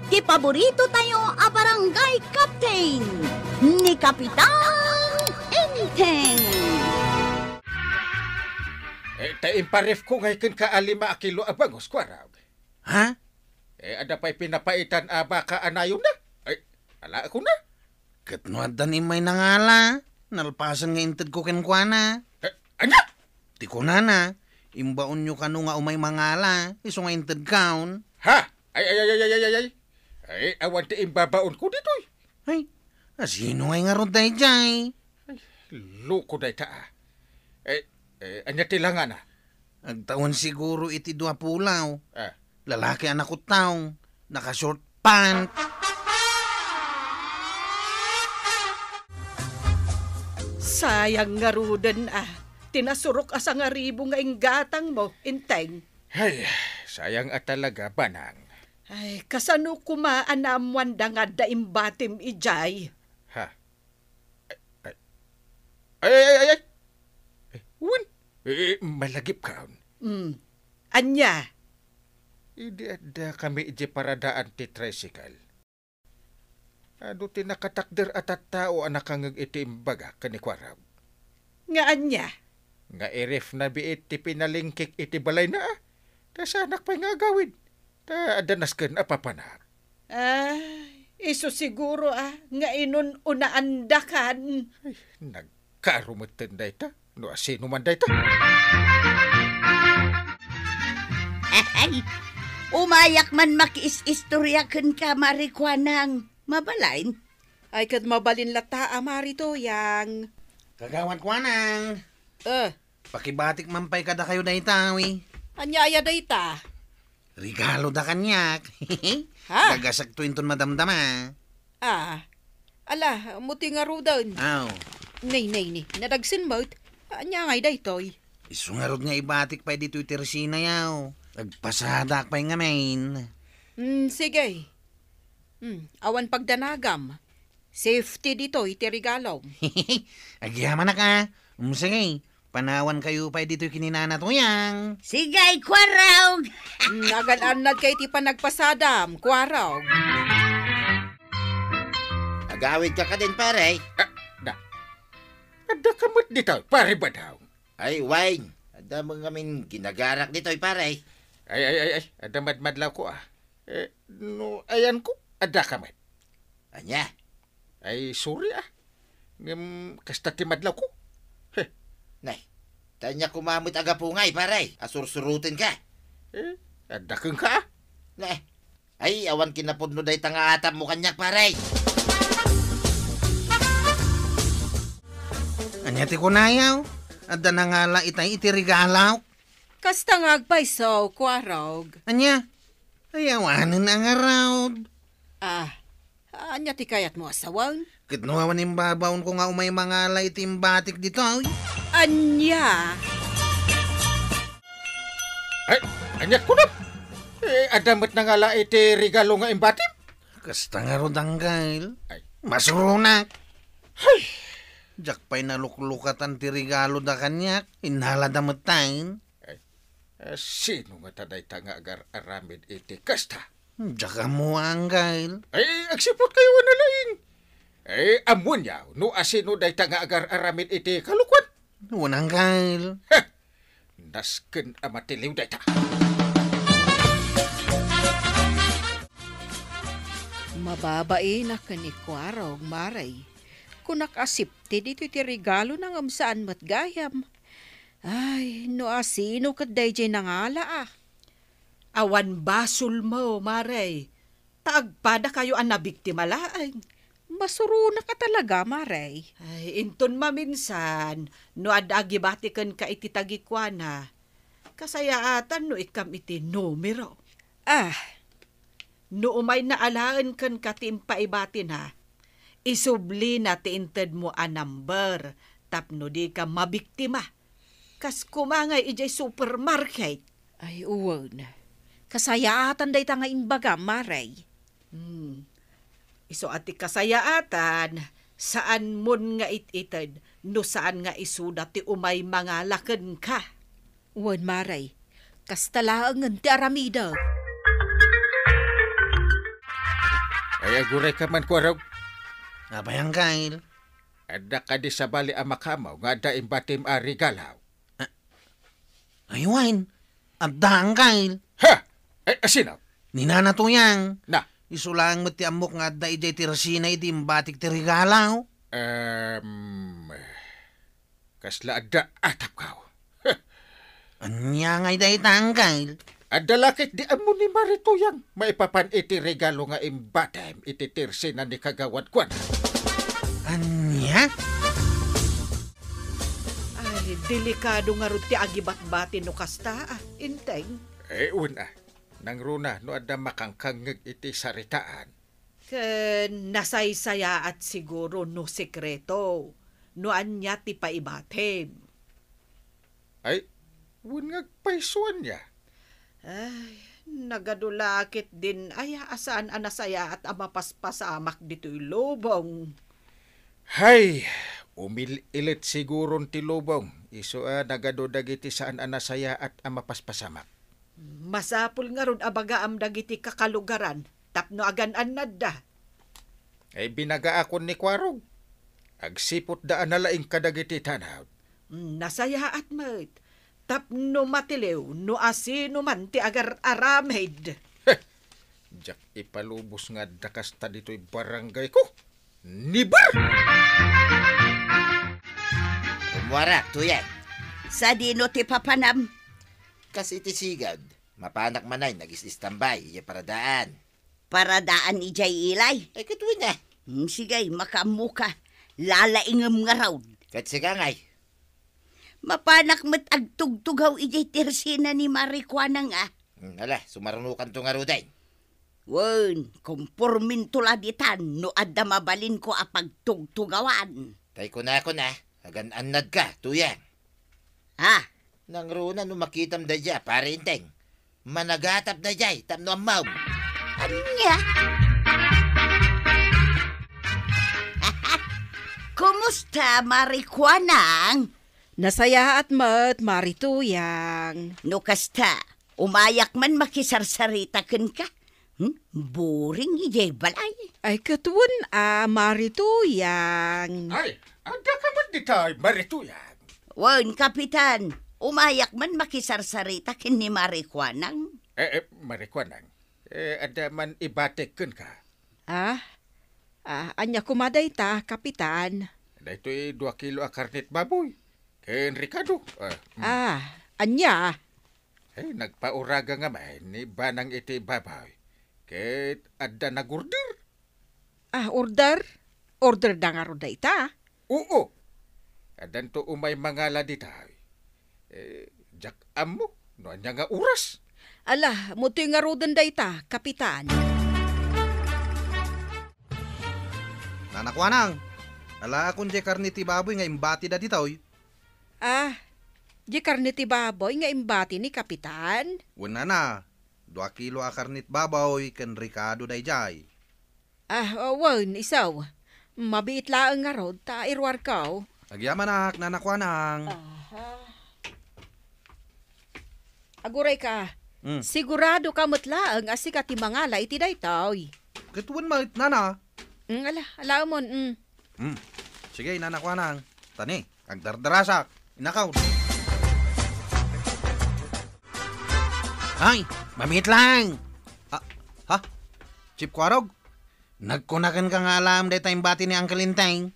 ti paborito tayo a barangay captain ni Kapitan Enteng. Taimparef ko ngay kin ka 5 kilo abangos kwaraw. Ha? Ada pa'y pinapaitan baka anayon na. Ala ako na. Katnuadan imay nangala. Nalpasan nga inted ko kenkwana. Anya? Ti ko na. Imbaon nyo kano nga umay mangala. Iso nga inted kaon. Ha? Ay, awan ti imbabaon ko dito'y. Ay, sino nga nga ron tayo jay? Loko day ta. Anya tilangan na. Agtawan siguro iti 2 pulaw. Lalaki anak ko taong. Naka-short pant. Sayang nga rudan Tinasurok asa nga ribo nga inggatang mo, Inteng. Ay, sayang talaga, banang. Ay, kasano kumaanamwan da nga daimbatim ijay? Ha? Ay! Uwan? Malagip ka. Anya? Hindi ada kami iji paradaan ti tricycle. Ano tinakatakder at tao anak kang iti imbaga kanikwaraw? Nga anya? Nga iref na biit ti pinalingkik iti balay na Tas anak pa'y nga gawin. Ta adanas ken apapanak. Iso siguro nga inon unaandakan. Ay, nagkarumutin day ta. No asino man day ta. Ay, umayak man makiis-istoryakan ka marikwanang mabalain. Ay, kad mabalin lata, marito, yang. Kagawat ko nang. Pakibatik mampay kada kayo na itawi. Anyaya da ita. Regalo da kanyak. Ha? Gagasak to inton madamdama. Ala, muti nga rudan. Aw. Nay, nadagsin mo't. Anya ngay da ito'y. Isungarod nga ibatik pa dito itirsina yaw. Nagpasadak pa nga main. Sige. Awan pagdanagam. Safety dito, iti regalo. Agyaman na ka. Sige, panawan kayo pa dito kininana to yang. Sigay, kwaraw! Nagalanad kay ti panagpasadam, kwaraw. Agawid ka din, pare. Ada kamot dito, pare ba daw? Ay, Wayne. Ada mo ngamin ginagarak dito, pare. Ay, ada madmadlaw ko no, ayan ko, ada kamot. Anya? Ay, sorry kasta timadlaw ko. Nay, tanya kumamit aga pungay, pare. Asursurutin ka. Ada kang ka? Nay, ay, awan kinapudno day tanga atap mo kanyak, pare. Anya ti kunayaw. Ada na nga la itay itirigalaw. Kasta nga agpaisaw, kwarog. Anya? Ayawanan na nga raw. Anya ti kayat mo asawan? Kitnuhawan yung babaon ko nga umay mga la itim batik dito. Anya? Ay, anyat ko na. Adamat na nga la iti regalo nga imbatim. Kasta nga rodanggail. Ay. Masurunak. Ay. Jak pa'y naluklukatan ti regalo da kanyak. Inhala da matain. Sino nga taday nga agar aramid iti kasta? Jak mo anggail. Ay, agsipot kayo na laing. Ay, amon yaw. No asino day nga agar aramid iti kalukwan. Wanang gail. Nasken amatiliw day ta. Mababae na kanikwaraw, maray. Kung nakasipti dito iti regalo ng amsaan matgayam. Ay, no asino kaday dyan nangala Awan basol mo, maray. Taagpada kayo ang nabiktima laang. Masuro na ka talaga, maray. Ay, inton maminsan, no adagibatikan ka iti tagikwana. Kasayaatan no ikam iti numero. No umay naalaan kan katimpa ibatin Isubli na tiinted mo a number, tapno di ka mabiktima. Kas kumangay ijay supermarket. Ay, uwan. Kasayaatan day nga imbaga, maray. Iso ati kasayaatan, saan mon nga itited, no saan nga isuda ti umay mga laken ka. Uwan, maray. Kas talaangan ti aramida. Ay aguray ka man kwarog. Abay, Uncle. Ada ka di sa bali amakamaw nga da imbatim a regalaw. Aywan. Adda, Uncle. Ha! Ay asinaw? Ninana to yang. Na, Isulang mo ti amok nga adda ijay ti resina iti imbatik ti regalaw. kasla ada atap kaw. Anya nga iday ta, Uncle. Ada lakit di amo ni Marituyang. Maipapan iti regalo nga imbatim iti tirsi na ni kagawad kwan. Anya? Ay, delikado nga ron ti agibat-bati no kasta. Inteng. Una, nang runa no ada makangkangag iti saritaan. Nasaysaya at siguro no sekreto. No anya ti paibatim. Ay, ngagpaisuan niya. Ay, nagadulakit din ay asaan anasaya at amapaspasamak dito'y lubong. Hay, umililit siguro ti lubong. Iso nagadodag iti saan anasaya at amapaspasamak. Masapul nga ron abaga am dagiti kakalugaran tapno agan-an nadda. Ay binaga akon ni Kwarog. Agsipot daan nalaing kadagiti tanaw. Nasaya at mat. Tapno matiliw no asino man ti agar aramid. Jak ipalubos nga dakas ta dito'y barangay ko. Nibar! Kumwara, tuyang. Sa dino ti papanam. Kas iti sigad. Mapanak manay, nagis-istambay, iya paradaan. Paradaan ijay ilay. Ay, katuwin na. Sigay, makamuka. Lalaingam nga raw. Kat sigangay. Mapanak met agtugtugaw ijay tirsina ni Marikwanang Ala, sumarunukan to nga ruday. Wen, kompormin tuladitan no adda mabalin ko apagtugtugawan. Tay ko na, agan-anad ka, tuyang. Ha? Nang runa no makitam da dya, pare inteng. Managatap da dya, tapno amaw. Anya? Kumusta, Marikwanang? Nasaya at mat marituyang. No kasta, umayak man makisarsaritaken ka. Boring ijay balay. Ay katuwan marituyang. Ay, ada ka man ditay, Marituyang. Wen, kapitan, umayak man makisarsaritaken ni Marikwanang. Marikwanang. Ada man ibatekken ka. Anya kumaday ta, kapitan. Dahito'y 2 kilo a karnet baboy. Ken Ricardo. Anya? Ay, nagpauraga nga man ni banang iti baboy. Ket adda nagurder. Order? Order da nga ron da ita? Oo. Adan to umay mangala ditay. Jak amo, no anya nga oras. Ala, muti nga rodan da ita, kapitan. Nanakwanang. Ala akong di karni ti baboy nga imbati da ditoy. Di karne ti baboy nga imbati ni kapitan? Wala na. 2 kilo a karnit baboy ken Ricardo dayjay. Wan, isaw. Mabiit laang nga rod, ta irwar kaw. Nagyamanak, nanakwanang. Aguray ka. Sigurado ka matlaang asi ka ti mangala iti daytoy. Katuwan mait, nana. Ala mo. Sige, nanakwanang. Tani, agdardarasak. Inakaw. Ay, mamit lang. Ha? Chip Kwarog? Nagkunakan ka nga alam day tayong bati ni Uncle Inteng.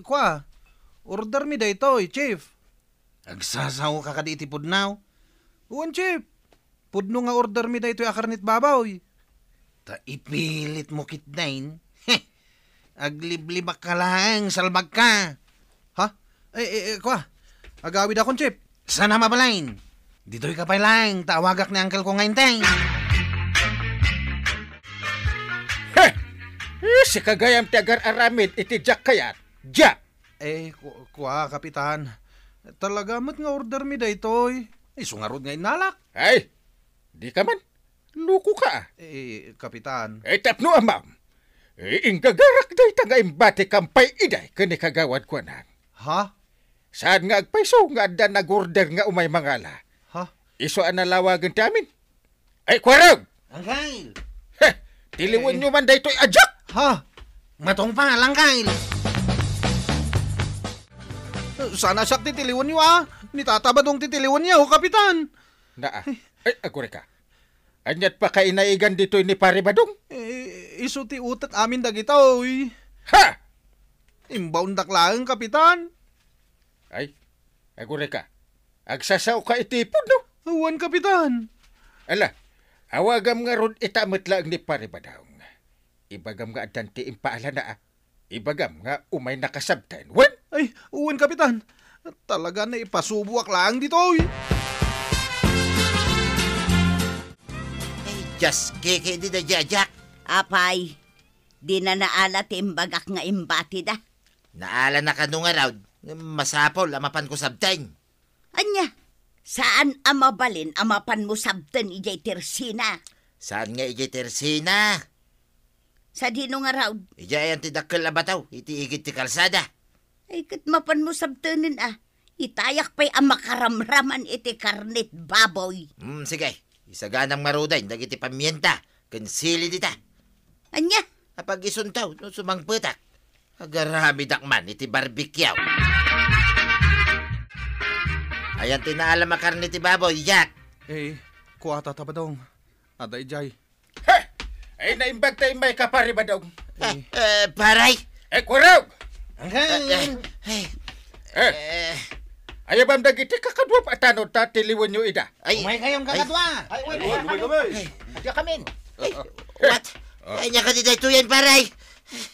Kwa? Order mi day to, Chief. Agsasaw ka ka di iti pudnaw. Uwan, Chief. Pudno nga order mi day to akarnit babaw. Ta ipilit mo kitnain. Agliblibak ka lang, salbag ka. Ha? Kwa? Agawid akong, Chief. Sana mabalain. Dito'y kapay lang, tawagak ni Uncle ko nga Inteng. Si kagayam ti agar aramid iti jak kayat. Jak! Kwa, kapitan. Talaga mat nga order mi daytoy. Sungarod nga inalak. Ay, di ka man. Luko ka. Kapitan. Tapno amam. Ingagarak day ta nga imbate kampay iday kani kagawad ko na. Ha? Saan nga agpaiso nga adda nag-order nga umay mangala. Ha? Iso ang nalawagan ti amin. Ay, Kwarog! Uncle! Tiliwan nyo man daytoy ajak! Ha? Matong pa lang kail. Sana siya titiliwan niyo Nitatabadong titiliwan niya kapitan. Naa. Ay, agure ka. Anyat pa kainaigan ditoy ni Pare Badong? Isuti utat amin dagitoy. Ha! Imbaon daklaan kapitan. Ay, agure ka. Agsasaw ka itipod, no? Awan kapitan. Ala, awagam nga ron itamit lang ni Pare Badong. Ibagam nga adanti impaala na Ibagam nga umay nakasabtan. Wan? Ay, uwan kapitan. Talaga na ipasubuak lang dito. Just keke di da Jack. Apay, di na naala ti imbagak nga imbati da. Naala na kanong araw. Masapol, amapan ko sabteng. Anya, saan amabalin amapan mo sabten ijay tersina? Saan nga ijay tersina? Sa dino nga raw, Ijay ang tidakkel na bataw, itiigit ti kalsada. ay kat mapan mo sabtenin Itayak pa'y ang makaramraman iti karnit baboy. Sige, isaganang maruday, dagiti pamienta, kansili dita. Anya, Apag isuntaw, no sumangpetak. Agarami dakman, iti barbecue. Ayan tinaalam makarni ti baboy, Jack. Kuha tatabadong. Aday jay. Ha! Ay, naimbag tayo may ka, Pare Badong. Paray. Kuraw! Eh, Ayabam dagiti kakadwap at ano tiliwan nyo ida. ay, Umay kayong kakadwa. ay, what? Ay, niya ka di dito yan, paray.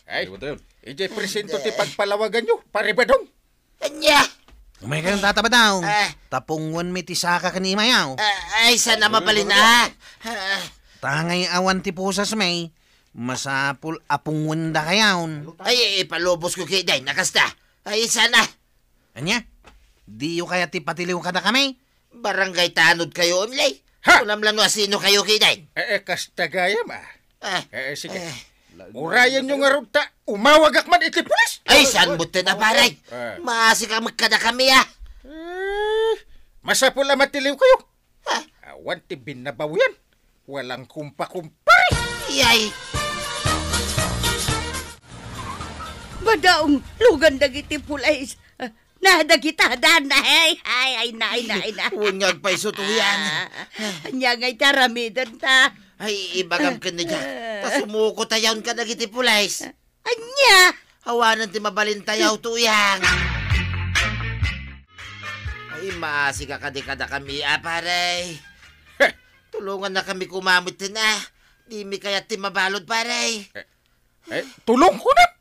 Ay, ijay presento ti pagpalawagan nyo, Pare Badong. Anya. Umay kayong tatabadaw. Ah. Tapungwan mi ti saka kanimayaw. Ay, sana mapalin na. Tangay awan ti pusas may. Masapul apungwan da kayawn. Ay, ipalubos ko kay Day, nakasta. Ay, sana. Anya? Di yu kaya ti patiliw kada kami? Barangay tanod kayo, Umlay. Ha? Ulam lang no asino kayo kay Day. Kastagayam Ah, sige. Urayan nyo nga ron ta, umawagak man iti pulis. ay, saan mo na, paray? Ah. Maasi ka magkada kami, Masapul na matiliw kayo. Ha? Awan ti binabaw yan. Walang kumpa-kumpay. Yay. badaong lugan dagiti pulays. Nadagita na, ay, na. Unyag pa isutuyan. Anya nga'y taramidan ta. Ay, ibagam ka na dyan. Tasumuko tayaw ka na giti pulays. Anya, Hawanan ti mabalintayaw tuyang. Ay, maasi ka kadikada kami, paray. Tulungan na kami kumamit din, Di mi kaya ti mabalod, paray. Tulong ko na.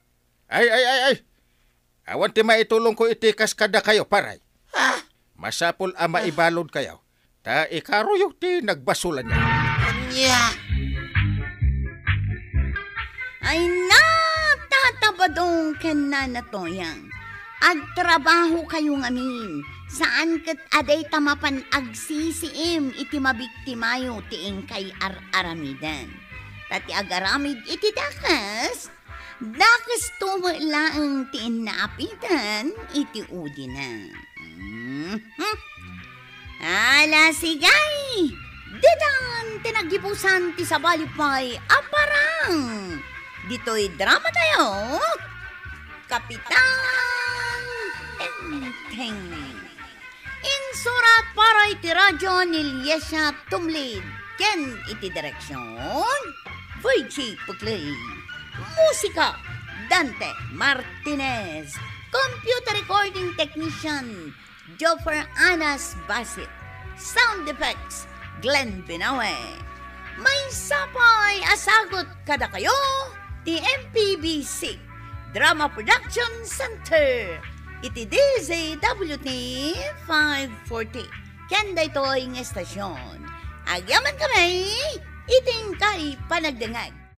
Ay. Awan ti maitulong ko itikas kada kayo, Paray. Ha? Masapul ang maibalod kayo. Ta ikaroyo ti nagbasulan niya. Anya. ay natatabadong ken na natoyang. Agtrabaho kayo ngamin. Saan kat aday tamapan agsisiim iti mabiktimayo ti ingkay aramidan. Tati agaramid iti dakas. Dakas tumalaang ti inaapitan iti udi na. Ala sigay! Didan tinagipusan ti sabalipay aparang. Dito'y drama tayo. Kapitan Enteng. Insurat para iti radyo ni Liesha Tumlid. Ken iti direksyon. Voici Pukley. Musika Dante Martinez. Computer recording technician Joffer Anas Basit. Sound effects Glenn Binawe. May sapay asagot kada kayo ti MPBC Drama Production Center. Iti DZWT 540. Kanda ito'y ng estasyon. Agyaman kami, iting kay panagdangag.